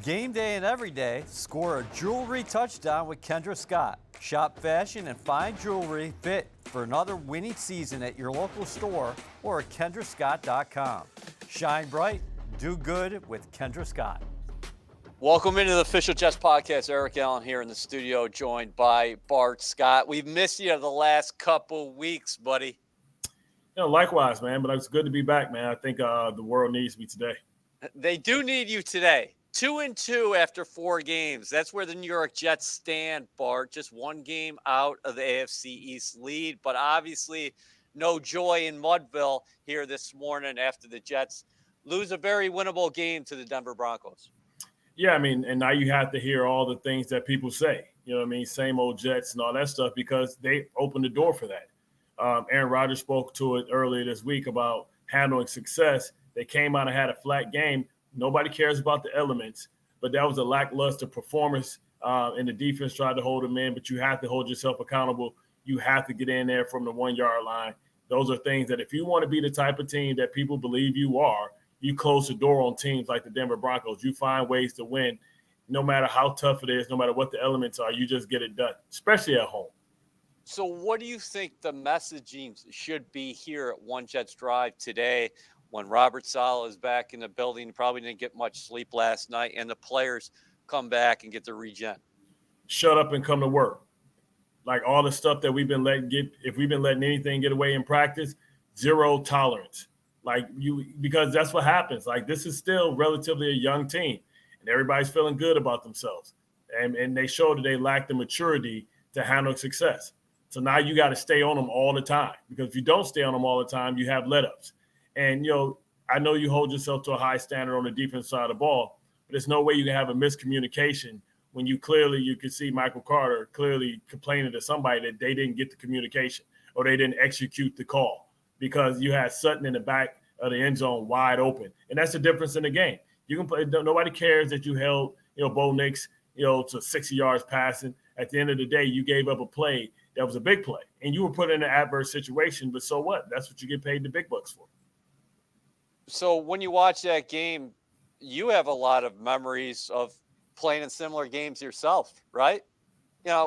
Game day and every day, score a jewelry touchdown with Kendra Scott. Shop fashion and fine jewelry fit for another winning season at your local store or at kendrascott.com. Shine bright, do good with Kendra Scott. Welcome into the Official Jets Podcast. Eric Allen here in the studio, joined by Bart Scott. We've missed you the last couple weeks, buddy. Likewise, man. But it's good to be back, man. I think the world needs me today. They do need you today. 2-2 after 4 games. That's where the New York Jets stand, Bart. Just one game out of the AFC East lead. But obviously, no joy in Mudville here this morning after the Jets lose a very winnable game to the Denver Broncos. Yeah, I mean, and now you have to hear all the things that people say. You know what I mean? Same old Jets and all that stuff because they opened the door for that. Aaron Rodgers spoke to it earlier this week about handling success. They came out and had a flat game. Nobody cares about the elements, but that was a lackluster performance, and the defense tried to hold them in, but you have to hold yourself accountable. You have to get in there from the 1-yard line. Those are things that if you want to be the type of team that people believe you are, you close the door on teams like the Denver Broncos. You find ways to win no matter how tough it is, no matter what the elements are. You just get it done, especially at home. So what do you think the messaging should be here at One Jets Drive today when Robert Saleh is back in the building? Probably didn't get much sleep last night, and the players come back and get the regen. Shut up and come to work. Like all the stuff that we've been letting get, if we've been letting anything get away in practice, zero tolerance. Because that's what happens. Like, this is still relatively a young team, and everybody's feeling good about themselves. And they showed that they lack the maturity to handle success. So now you got to stay on them all the time, because if you don't stay on them all the time, you have let-ups. And, I know you hold yourself to a high standard on the defense side of the ball, but there's no way you can have a miscommunication when you can see Michael Carter clearly complaining to somebody that they didn't get the communication or they didn't execute the call because you had Sutton in the back of the end zone wide open. And that's the difference in the game. You can play. Nobody cares that you held, Bo Nix, to 60 yards passing. At the end of the day, you gave up a play that was a big play, and you were put in an adverse situation, but so what? That's what you get paid the big bucks for. So when you watch that game, you have a lot of memories of playing in similar games yourself, right?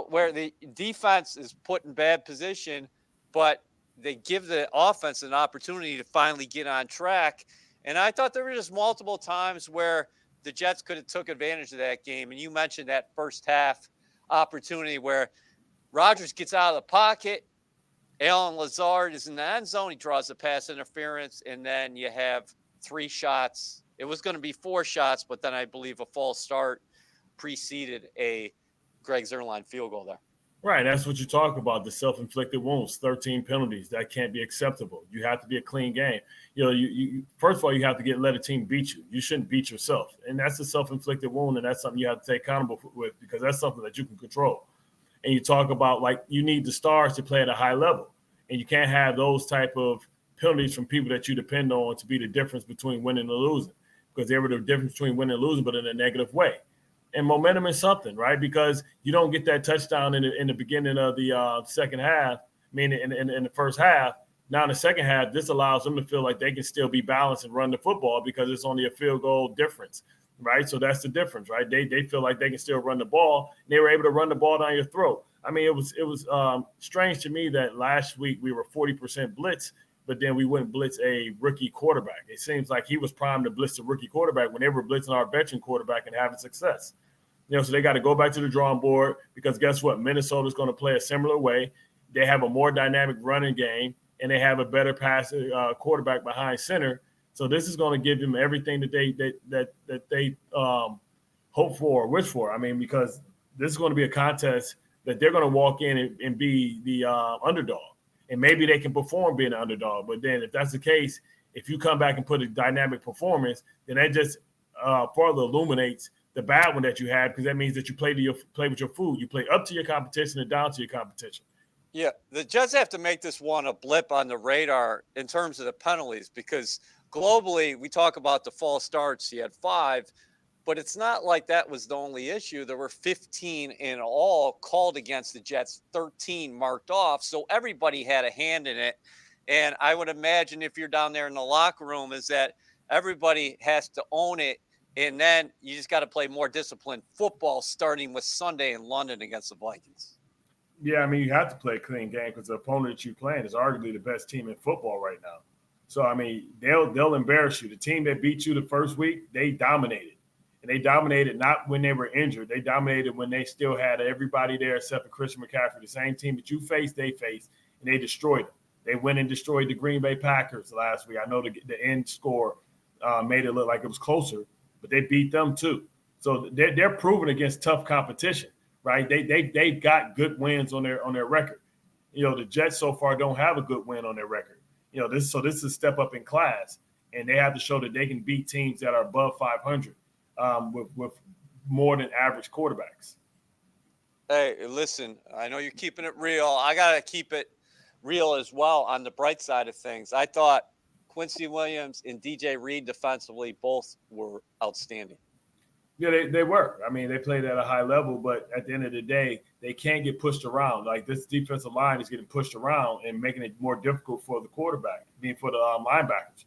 Where the defense is put in bad position, but they give the offense an opportunity to finally get on track. And I thought there were just multiple times where the Jets could have took advantage of that game. And you mentioned that first half opportunity where Rodgers gets out of the pocket. Allen Lazard is in the end zone. He draws the pass interference, and then you have 3 shots. It was going to be 4 shots, but then I believe a false start preceded a Greg Zuerlein field goal there. Right, that's what you talk about, the self-inflicted wounds, 13 penalties. That can't be acceptable. You have to be a clean game. You first of all, you have to let a team beat you. You shouldn't beat yourself, and that's a self-inflicted wound, and that's something you have to take accountable with because that's something that you can control. And you talk about, you need the stars to play at a high level. And you can't have those type of penalties from people that you depend on to be the difference between winning and losing, because they were the difference between winning and losing, but in a negative way. And momentum is something, right? Because you don't get that touchdown in the beginning of the second half, meaning in the first half. Now in the second half, this allows them to feel like they can still be balanced and run the football because it's only a field goal difference. Right, so that's the difference, right? They feel like they can still run the ball. And they were able to run the ball down your throat. I mean, it was strange to me that last week we were 40% blitz, but then we wouldn't blitz a rookie quarterback. It seems like he was primed to blitz a rookie quarterback when they were blitzing our veteran quarterback and having success. So they got to go back to the drawing board because guess what? Minnesota's going to play a similar way. They have a more dynamic running game, and they have a better passing quarterback behind center. So this is going to give them everything that they hope for or wish for. I mean, because this is going to be a contest that they're going to walk in and be the underdog. And maybe they can perform being an underdog. But then if that's the case, if you come back and put a dynamic performance, then that just further illuminates the bad one that you had, because that means that you play with your food. You play up to your competition and down to your competition. Yeah, the Jets have to make this one a blip on the radar in terms of the penalties because globally, we talk about the false starts. He had 5, but it's not like that was the only issue. There were 15 in all called against the Jets, 13 marked off. So everybody had a hand in it. And I would imagine if you're down there in the locker room is that everybody has to own it And then you just got to play more disciplined football starting with Sunday in London against the Vikings. Yeah, I mean, you have to play a clean game because the opponent that you're playing is arguably the best team in football right now. So, I mean, they'll embarrass you. The team that beat you the first week, they dominated. And they dominated not when they were injured. They dominated when they still had everybody there except for Christian McCaffrey. The same team that you faced, they faced, and they destroyed them. They went and destroyed the Green Bay Packers last week. I know the end score made it look like it was closer, but they beat them too. So they're proven against tough competition, right? They've got good wins on their record. The Jets so far don't have a good win on their record. This is a step up in class, and they have to show that they can beat teams that are above 500 with more than average quarterbacks. Hey, listen, I know you're keeping it real. I got to keep it real as well on the bright side of things. I thought Quincy Williams and DJ Reed defensively both were outstanding. Yeah, they were. I mean, they played at a high level, but at the end of the day, they can't get pushed around. Like, this defensive line is getting pushed around and making it more difficult for the quarterback, for the linebackers.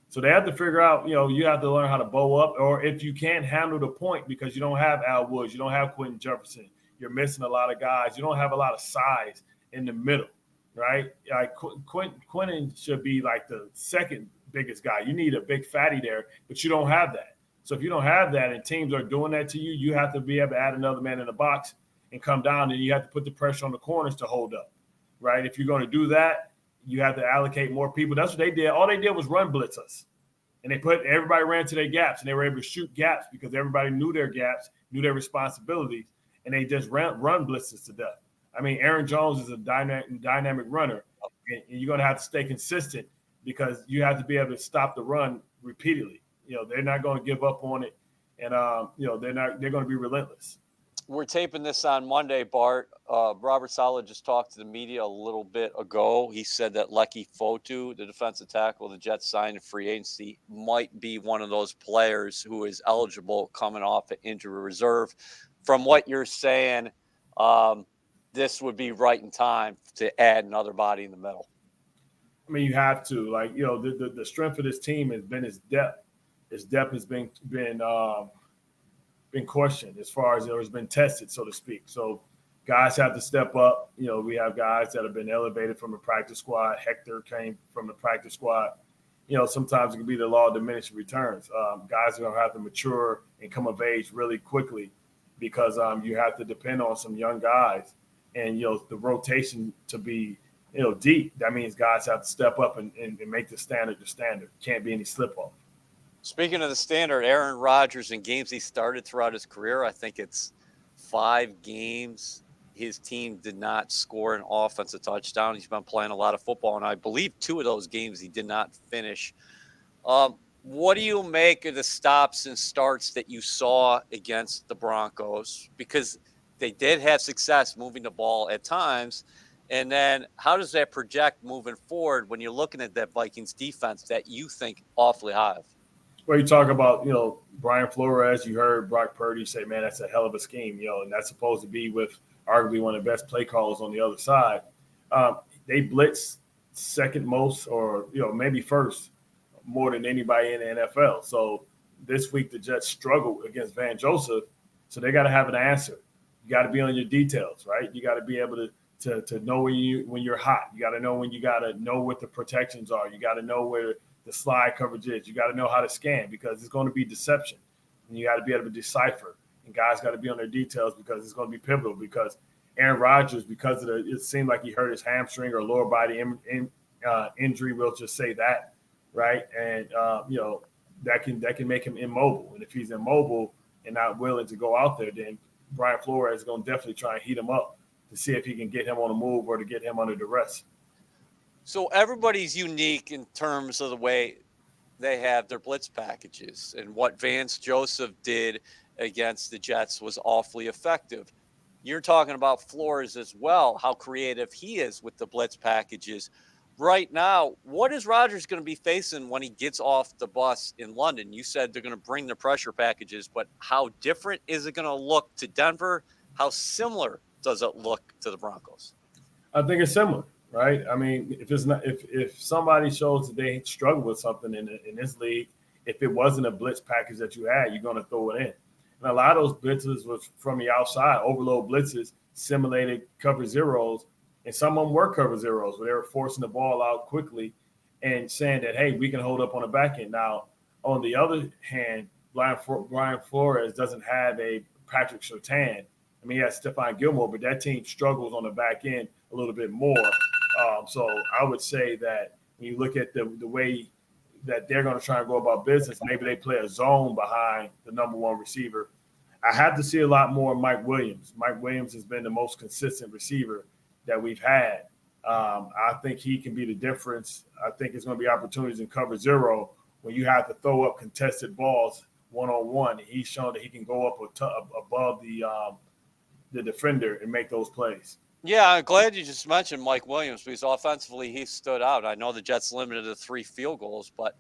So they have to figure out, you have to learn how to bow up, or if you can't handle the point because you don't have Al Woods, you don't have Quentin Jefferson, you're missing a lot of guys, you don't have a lot of size in the middle, right? Like Quentin should be like the second biggest guy. You need a big fatty there, but you don't have that. So if you don't have that and teams are doing that to you, you have to be able to add another man in the box and come down, and you have to put the pressure on the corners to hold up, right? If you're going to do that, you have to allocate more people. That's what they did. All they did was run blitz us. And everybody ran to their gaps, and they were able to shoot gaps because everybody knew their gaps, knew their responsibilities, and they just run blitzes to death. I mean, Aaron Jones is a dynamic runner, and you're going to have to stay consistent because you have to be able to stop the run repeatedly. They're not going to give up on it, and they're going to be relentless. We're taping this on Monday, Bart. Robert Saleh just talked to the media a little bit ago. He said that Leki Fotu, the defensive tackle the Jets signed in free agency, might be one of those players who is eligible coming off an injury reserve. From what you're saying, this would be right in time to add another body in the middle. I mean, you have to. Like, the strength of this team has been its depth. Its depth has been questioned as far as it has been tested, so to speak. So guys have to step up. We have guys that have been elevated from the practice squad. Hector came from the practice squad. Sometimes it can be the law of diminishing returns. Guys are going to have to mature and come of age really quickly because you have to depend on some young guys. And, the rotation to be, deep, that means guys have to step up and make the standard the standard. Can't be any slip-off. Speaking of the standard, Aaron Rodgers in games he started throughout his career, I think it's 5 games. His team did not score an offensive touchdown. He's been playing a lot of football, and I believe 2 of those games he did not finish. What do you make of the stops and starts that you saw against the Broncos? Because they did have success moving the ball at times. And then how does that project moving forward when you're looking at that Vikings defense that you think awfully high of? Well, you talk about, Brian Flores, you heard Brock Purdy say, man, that's a hell of a scheme, and that's supposed to be with arguably one of the best play callers on the other side. They blitz second most or, maybe first more than anybody in the NFL. So this week the Jets struggled against Van Joseph, so they got to have an answer. You got to be on your details, right? You got to be able to know when you're hot. You got to know when you got to know what the protections are. You got to know where the slide coverage is. You got to know how to scan because it's going to be deception. And you got to be able to decipher. And guys got to be on their details because it's going to be pivotal because Aaron Rodgers, because of it seemed like he hurt his hamstring or lower body injury, we'll just say that, right? And, that can make him immobile. And if he's immobile and not willing to go out there, then Brian Flores is going to definitely try and heat him up to see if he can get him on the move or to get him under duress. So everybody's unique in terms of the way they have their blitz packages, and what Vance Joseph did against the Jets was awfully effective. You're talking about Flores as well, how creative he is with the blitz packages. Right now, what is Rodgers going to be facing when he gets off the bus in London? You said they're going to bring the pressure packages, but how different is it going to look to Denver? How similar does it look to the Broncos? I think it's similar. Right. I mean, if somebody shows that they struggle with something in this league, if it wasn't a blitz package that you had, you're going to throw it in. And a lot of those blitzes was from the outside, overload blitzes, simulated cover zeros, and some of them were cover zeros where they were forcing the ball out quickly and saying that, hey, we can hold up on the back end. Now, on the other hand, Brian Flores doesn't have a Patrick Surtain. I mean, he has Stephon Gilmore, but that team struggles on the back end a little bit more. So I would say that when you look at the way that they're going to try and go about business, maybe they play a zone behind the number one receiver. I have to see a lot more of Mike Williams. Mike Williams has been the most consistent receiver that we've had. I think he can be the difference. I think it's going to be opportunities in cover zero when you have to throw up contested balls one-on-one. He's shown that he can go up above the defender and make those plays. Yeah, I'm glad you just mentioned Mike Williams because offensively he stood out. I know the Jets limited to 3 field goals, but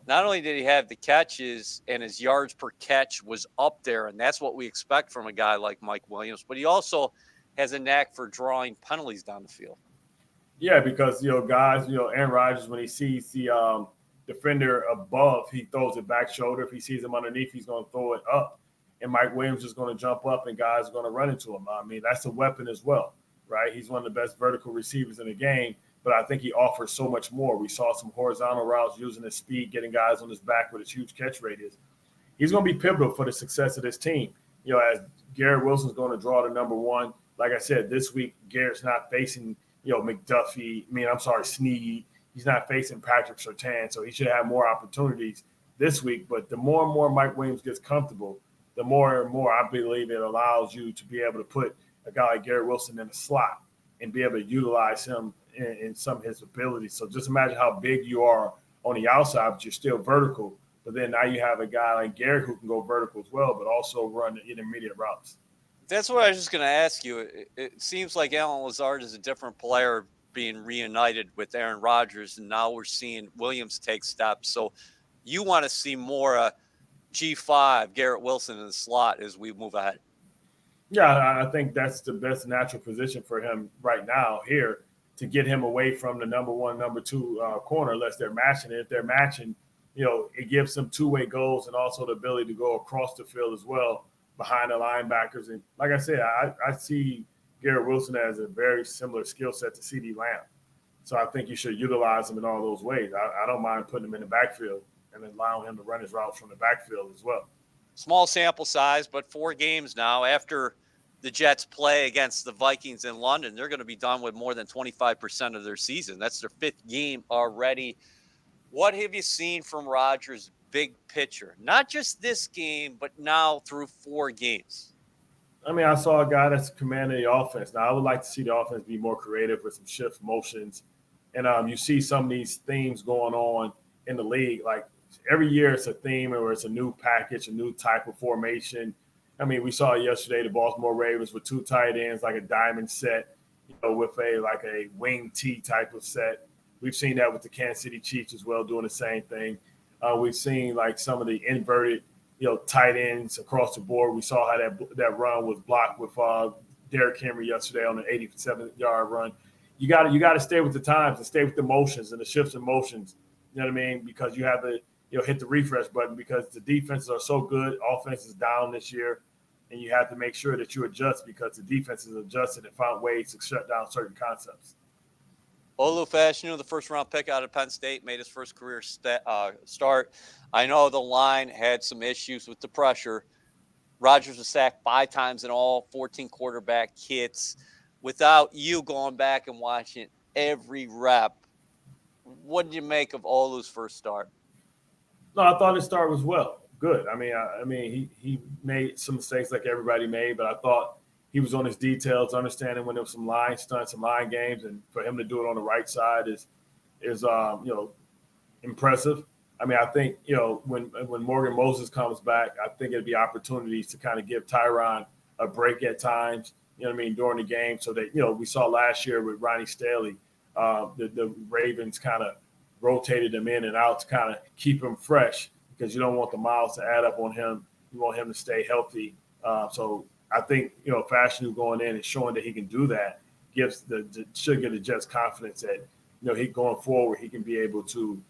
not only did he have the catches and his yards per catch was up there, and that's what we expect from a guy like Mike Williams, but he also has a knack for drawing penalties down the field. Yeah, because, guys, Aaron Rodgers, when he sees the defender above, he throws it back shoulder. If he sees him underneath, he's going to throw it up. And Mike Williams is going to jump up and guys are going to run into him. I mean, that's a weapon as well, right? He's one of the best vertical receivers in the game, but I think he offers so much more. We saw some horizontal routes using his speed, getting guys on his back with his huge catch radius. He's going to be pivotal for the success of this team. As Garrett Wilson's going to draw the number one. Like I said, this week, Garrett's not facing, Snead. He's not facing Patrick Surtain, so he should have more opportunities this week. But the more and more Mike Williams gets comfortable, the more and more I believe it allows you to be able to put a guy like Garrett Wilson in a slot and be able to utilize him in some of his abilities. So just imagine how big you are on the outside, but you're still vertical. But then now you have a guy like Garrett who can go vertical as well, but also run the intermediate routes. That's what I was just going to ask you. It seems like Alan Lazard is a different player being reunited with Aaron Rodgers, and now we're seeing Williams take steps. So you want to see more G5, Garrett Wilson in the slot as we move ahead. Yeah, I think that's the best natural position for him right now here to get him away from the number one, number two corner unless they're matching it. If they're matching, it gives them two-way goals and also the ability to go across the field as well behind the linebackers. And like I said, I see Garrett Wilson has a very similar skill set to CeeDee Lamb. So I think you should utilize him in all those ways. I don't mind putting him in the backfield and allowing him to run his routes from the backfield as well. Small sample size, but 4 games now after the Jets play against the Vikings in London, they're going to be done with more than 25% of their season. That's their 5th game already. What have you seen from Rodgers' big picture? Not just this game, but now through 4 games. I mean, I saw a guy that's commanding the offense. Now, I would like to see the offense be more creative with some shift motions. And you see some of these themes going on in the league. Like every year it's a theme or it's a new package, a new type of formation. I mean, we saw yesterday the Baltimore Ravens with 2 tight ends, like a diamond set, with a wing T type of set. We've seen that with the Kansas City Chiefs as well, doing the same thing. We've seen like some of the inverted, tight ends across the board. We saw how that run was blocked with Derrick Henry yesterday on an 87-yard run. You got to stay with the times and stay with the motions and the shifts and motions. You know what I mean? Because you have to hit the refresh button because the defenses are so good. Offense is down this year, and you have to make sure that you adjust because the defense is adjusted and found ways to shut down certain concepts. Olu Fashanu, the first-round pick out of Penn State, made his first career start. I know the line had some issues with the pressure. Rodgers was sacked 5 times in all, 14 quarterback hits. Without you going back and watching every rep, what did you make of Olu's first start? No, I thought his start was good. I mean, he made some mistakes like everybody made, but I thought he was on his details, understanding when there was some line stunts, some line games, and for him to do it on the right side is impressive. I mean, I think, when Morgan Moses comes back, I think it'd be opportunities to kind of give Tyron a break at times, during the game so that, we saw last year with Ronnie Staley, the Ravens kind of rotated him in and out to kind of keep him fresh because you don't want the miles to add up on him. You want him to stay healthy. So I think, Fashanu going in and showing that he can do that should give the Jets confidence that, he going forward, he can be able to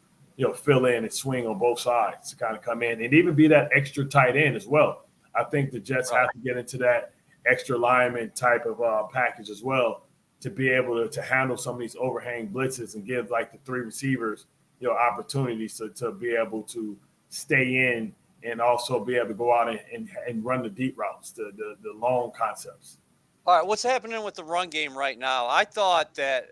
fill in and swing on both sides to kind of come in and even be that extra tight end as well. I think the Jets have to get into that extra lineman type of package as well to be able to handle some of these overhang blitzes and give like the three receivers, opportunities to be able to stay in and also be able to go out and run the deep routes, the long concepts. All right, what's happening with the run game right now? I thought that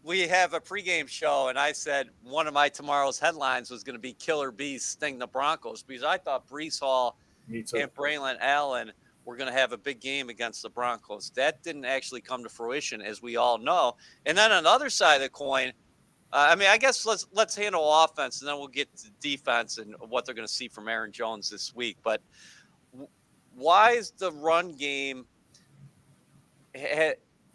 we have a pregame show, and I said one of my tomorrow's headlines was going to be Killer Bees sting the Broncos because I thought Brees Hall and Braylon Allen were going to have a big game against the Broncos. That didn't actually come to fruition, as we all know. And then on the other side of the coin, I guess let's handle offense, and then we'll get to defense and what they're going to see from Aaron Jones this week. But why is the run game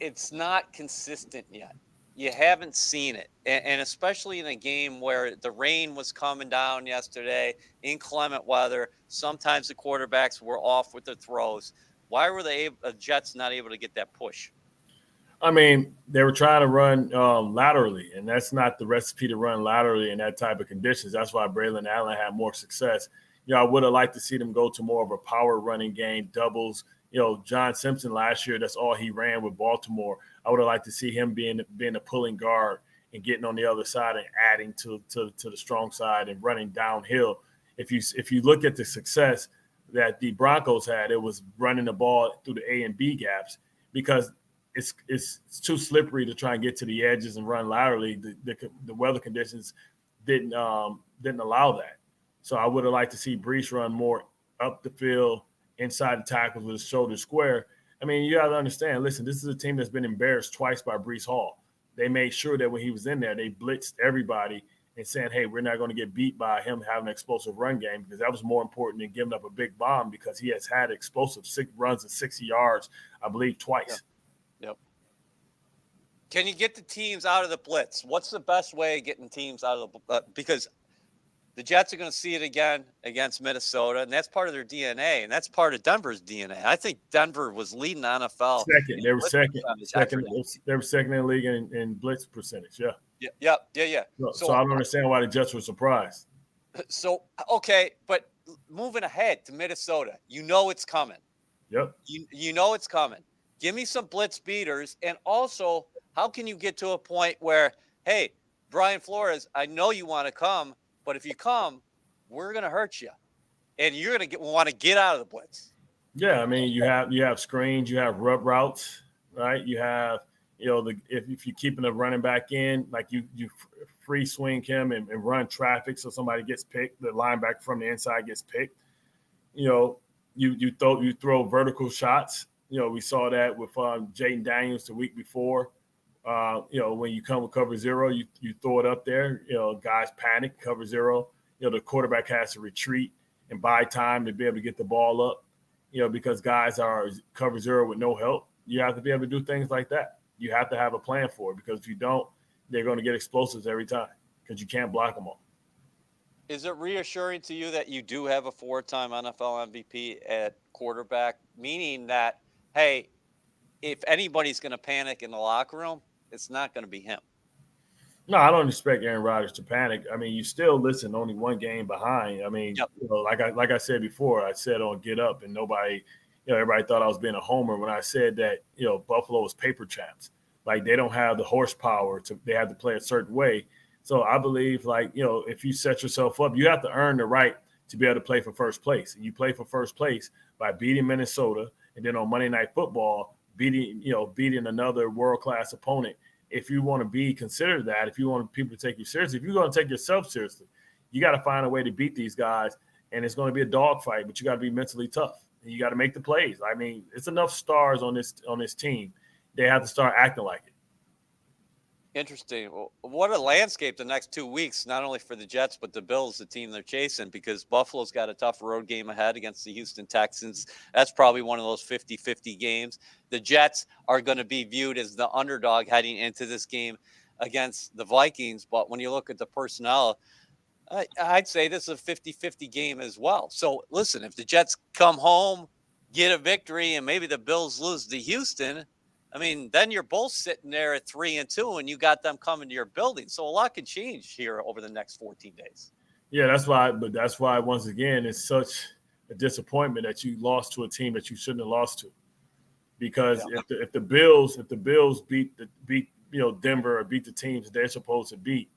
it's not consistent yet? You haven't seen it, and especially in a game where the rain was coming down yesterday, inclement weather. Sometimes the quarterbacks were off with their throws. Why were the Jets not able to get that push? I mean, they were trying to run laterally, and that's not the recipe to run laterally in that type of conditions. That's why Braylon Allen had more success. I would have liked to see them go to more of a power running game, doubles. John Simpson last year, that's all he ran with Baltimore. I would have liked to see him being a pulling guard and getting on the other side and adding to the strong side and running downhill. If you look at the success that the Broncos had, it was running the ball through the A and B gaps because it's too slippery to try and get to the edges and run laterally. The weather conditions didn't allow that. So I would have liked to see Brees run more up the field, inside the tackles with his shoulders square. I mean, you got to understand, listen, this is a team that's been embarrassed twice by Brees Hall. They made sure that when he was in there, they blitzed everybody and saying, hey, we're not going to get beat by him having an explosive run game because that was more important than giving up a big bomb because he has had explosive runs of 60 yards, I believe, twice. Yep. Can you get the teams out of the blitz? What's the best way of getting teams out of the because the Jets are going to see it again against Minnesota, and that's part of their DNA, and that's part of Denver's DNA. I think Denver was leading the NFL. Second. They were second. They were second in the league in blitz percentage, yeah. Yeah. So I don't understand why the Jets were surprised. So, okay, but moving ahead to Minnesota, it's coming. Yep. You know it's coming. Give me some blitz beaters, and also, how can you get to a point where, hey, Brian Flores, I know you want to come, but if you come, we're going to hurt you, and you're going to want to get out of the blitz. Yeah, I mean, you have screens, you have rub routes, right? You have, if you're keeping a running back in, like you free swing him and run traffic so somebody gets picked, the linebacker from the inside gets picked. You throw vertical shots. We saw that with Jaden Daniels the week before. When you come with cover zero, you throw it up there, guys panic, cover zero, the quarterback has to retreat and buy time to be able to get the ball up, because guys are cover zero with no help. You have to be able to do things like that. You have to have a plan for it because if you don't, they're going to get explosives every time because you can't block them all. Is it reassuring to you that you do have a 4-time NFL MVP at quarterback, meaning that, hey, if anybody's going to panic in the locker room, it's not going to be him? No, I don't expect Aaron Rodgers to panic. I mean, you still listen, only one game behind. I mean, yep. Like I said before, I said on Get Up, and nobody, everybody thought I was being a homer when I said that, Buffalo is paper champs. Like they don't have the horsepower they have to play a certain way. So I believe, if you set yourself up, you have to earn the right to be able to play for first place. And you play for first place by beating Minnesota, and then on Monday Night Football, beating another world-class opponent. If you want to be considered that, if you want people to take you seriously, if you're going to take yourself seriously, you got to find a way to beat these guys, and it's going to be a dogfight, but you got to be mentally tough, and you got to make the plays. I mean, it's enough stars on this team. They have to start acting like it. Interesting. Well, what a landscape the next 2 weeks, not only for the Jets, but the Bills, the team they're chasing, because Buffalo's got a tough road game ahead against the Houston Texans. That's probably one of those 50-50 games. The Jets are going to be viewed as the underdog heading into this game against the Vikings. But when you look at the personnel, I'd say this is a 50-50 game as well. So listen, if the Jets come home, get a victory, and maybe the Bills lose to Houston, I mean, then you're both sitting there at 3-2, and you got them coming to your building. So a lot could change here over the next 14 days. Yeah, that's why. But that's why, once again, it's such a disappointment that you lost to a team that you shouldn't have lost to. Because if the Bills beat Denver or beat the teams they're supposed to beat,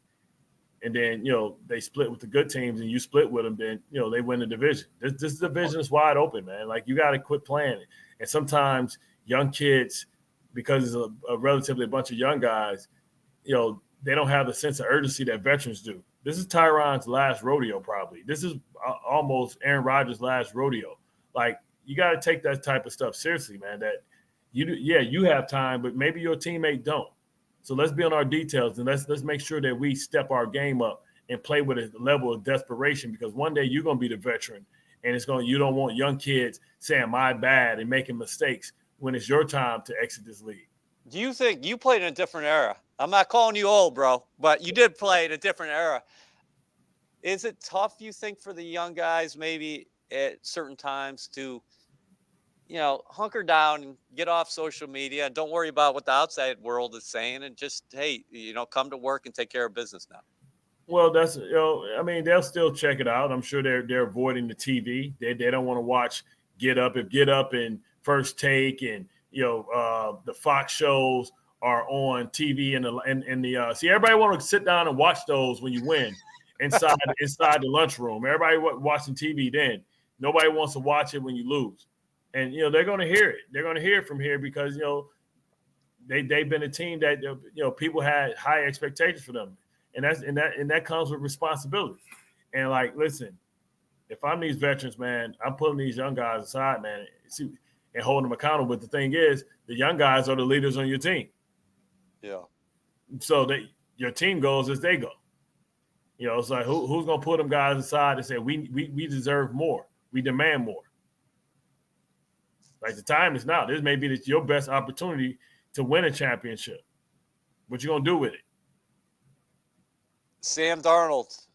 and then they split with the good teams and you split with them, then they win the division. This division is wide open, man. Like, you got to quit playing it. And sometimes young kids, because it's a relatively bunch of young guys, they don't have the sense of urgency that veterans do. This is Tyron's last rodeo, probably. This is almost Aaron Rodgers' last rodeo. Like, you got to take that type of stuff seriously, man. That you have time, but maybe your teammate don't. So let's be on our details, and let's make sure that we step our game up and play with a level of desperation, because one day you're going to be the veteran, and you don't want young kids saying my bad and making mistakes when it's your time to exit this league. Do you think you played in a different era? I'm not calling you old, bro, but you did play in a different era. Is it tough, you think, for the young guys maybe at certain times to, hunker down and get off social media and don't worry about what the outside world is saying, and just, hey, come to work and take care of business now? Well, that's, they'll still check it out. I'm sure they're avoiding the TV. They don't want to watch Get Up. If Get Up and First Take and, the Fox shows are on TV and see, everybody want to sit down and watch those when you win inside the lunchroom. Everybody watching TV then. Nobody wants to watch it when you lose. And, they're going to hear it. They're going to hear it from here because, they've been a team that, people had high expectations for them. And that comes with responsibility. And, like, listen, if I'm these veterans, man, I'm putting these young guys aside, man, and holding them accountable. But the thing is, the young guys are the leaders on your team. Yeah. So your team goes as they go. It's like, who's going to put them guys aside and say, we deserve more. We demand more. Like, the time is now. This may be your best opportunity to win a championship. What you going to do with it? Sam Darnold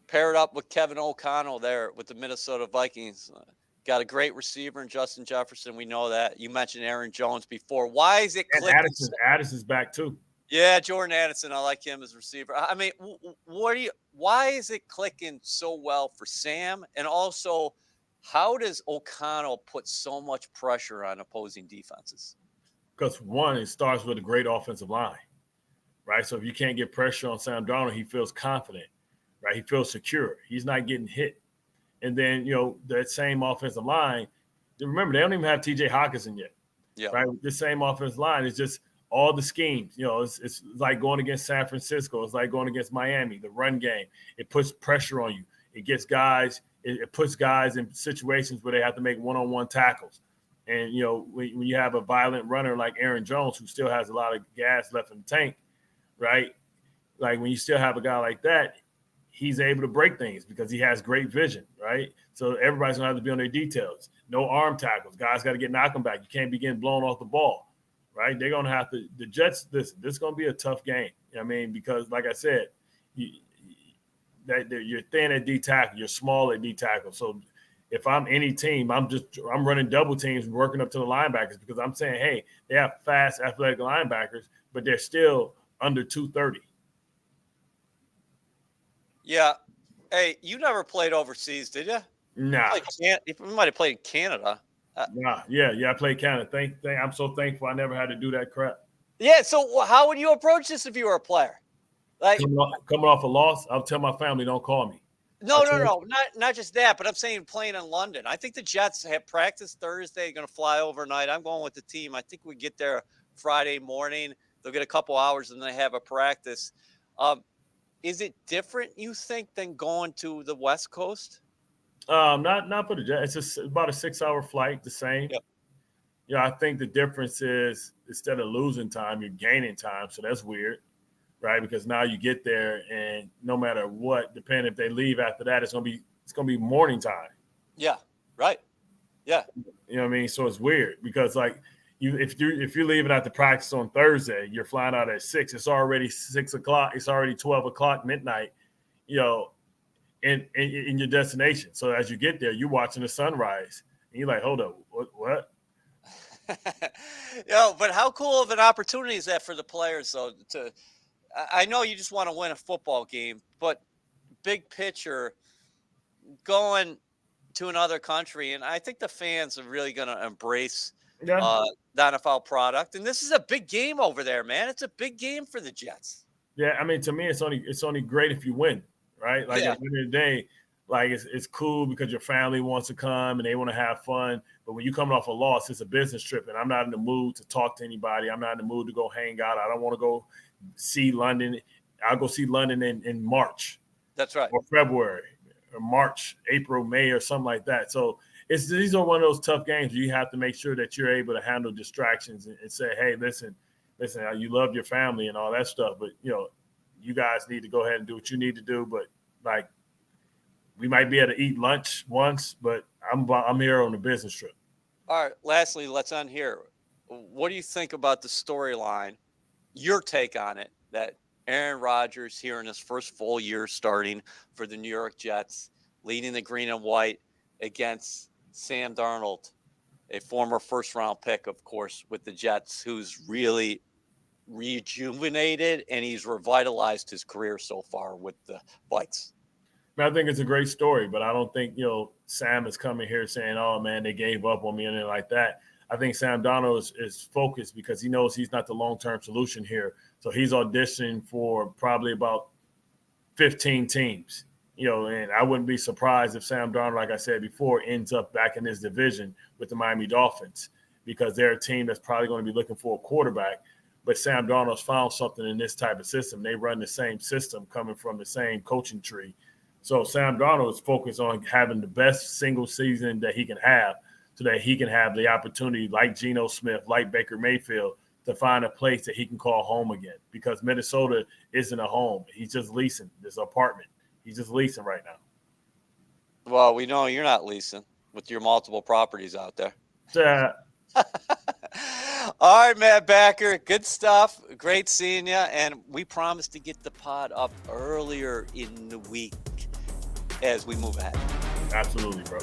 paired up with Kevin O'Connell there with the Minnesota Vikings. Got a great receiver in Justin Jefferson. We know that. You mentioned Aaron Jones before. Why is it clicking? And Addison's back too. Yeah, Jordan Addison. I like him as a receiver. I mean, why is it clicking so well for Sam? And also, how does O'Connell put so much pressure on opposing defenses? Because, one, it starts with a great offensive line, right? So if you can't get pressure on Sam Darnold, he feels confident, right? He feels secure. He's not getting hit. And then, that same offensive line, remember, they don't even have TJ Hawkinson yet, right? The same offensive line is just all the schemes. It's like going against San Francisco. It's like going against Miami, the run game. It puts pressure on you. It gets guys – it puts guys in situations where they have to make one-on-one tackles. And, when you have a violent runner like Aaron Jones, who still has a lot of gas left in the tank, right? Like, when you still have a guy like that, he's able to break things because he has great vision, right? So everybody's going to have to be on their details. No arm tackles. Guys got to get knocking back. You can't be getting blown off the ball, right? They're going to have to – the Jets, listen, this is going to be a tough game. Because, like I said, you're thin at D tackle, you're small at D tackle. So if I'm any team, I'm running double teams and working up to the linebackers because I'm saying, hey, they have fast, athletic linebackers, but they're still under 230. Yeah. Hey, you never played overseas, did you? Nah. You might have played in Canada. Nah. Yeah, I played Canada. I'm so thankful I never had to do that crap. Yeah. So how would you approach this if you were a player? Like, coming off a loss, I'll tell my family, don't call me. No. Not just that, but I'm saying playing in London. I think the Jets have practice Thursday, going to fly overnight. I'm going with the team. I think we get there Friday morning. They'll get a couple hours and they have a practice. Is it different, you think, than going to the West Coast? Not for the Jets. It's just about a 6-hour flight, the same. Yep. I think the difference is instead of losing time, you're gaining time. So that's weird. Right, because now you get there, and no matter what, depending if they leave after that, it's gonna be morning time. Yeah, right. Yeah, you know what I mean. So it's weird because if you're leaving after practice on Thursday, you're flying out at 6. It's already 6 o'clock. It's already 12 o'clock midnight. In your destination. So as you get there, you're watching the sunrise, and you're like, hold up, what? But how cool of an opportunity is that for the players, though? I know you just want to win a football game, but big picture, going to another country, and I think the fans are really going to embrace Yeah. the NFL product. And this is a big game over there, man. It's a big game for the Jets. Yeah, I mean, to me, it's only great if you win, right? Like Yeah. at the end of the day, like it's cool because your family wants to come and they want to have fun. But when you're coming off a loss, it's a business trip, and I'm not in the mood to talk to anybody. I'm not in the mood to go hang out. I don't want to go see London. I'll go see London in March. That's right. Or February or March, April, May, or something like that. So these are one of those tough games where you have to make sure that you're able to handle distractions and say, hey, listen, you love your family and all that stuff, but you guys need to go ahead and do what you need to do. But like, we might be able to eat lunch once, but I'm here on a business trip. All right. Lastly, let's end here. What do you think about the storyline? Your take on it, that Aaron Rodgers here in his first full year starting for the New York Jets, leading the green and white against Sam Darnold, a former first-round pick, of course, with the Jets, who's really rejuvenated and he's revitalized his career so far with the Vikes. I think it's a great story, but I don't think, Sam is coming here saying, oh, man, they gave up on me and anything like that. I think Sam Darnold is focused because he knows he's not the long-term solution here. So he's auditioning for probably about 15 teams, and I wouldn't be surprised if Sam Darnold, like I said before, ends up back in this division with the Miami Dolphins because they're a team that's probably going to be looking for a quarterback. But Sam Darnold's found something in this type of system. They run the same system coming from the same coaching tree. So Sam Darnold is focused on having the best single season that he can have so that he can have the opportunity, like Geno Smith, like Baker Mayfield, to find a place that he can call home again because Minnesota isn't a home. He's just leasing this apartment. He's just leasing right now. Well, we know you're not leasing with your multiple properties out there. Yeah. All right, Matt Backer, good stuff. Great seeing you. And we promise to get the pod up earlier in the week as we move ahead. Absolutely, bro.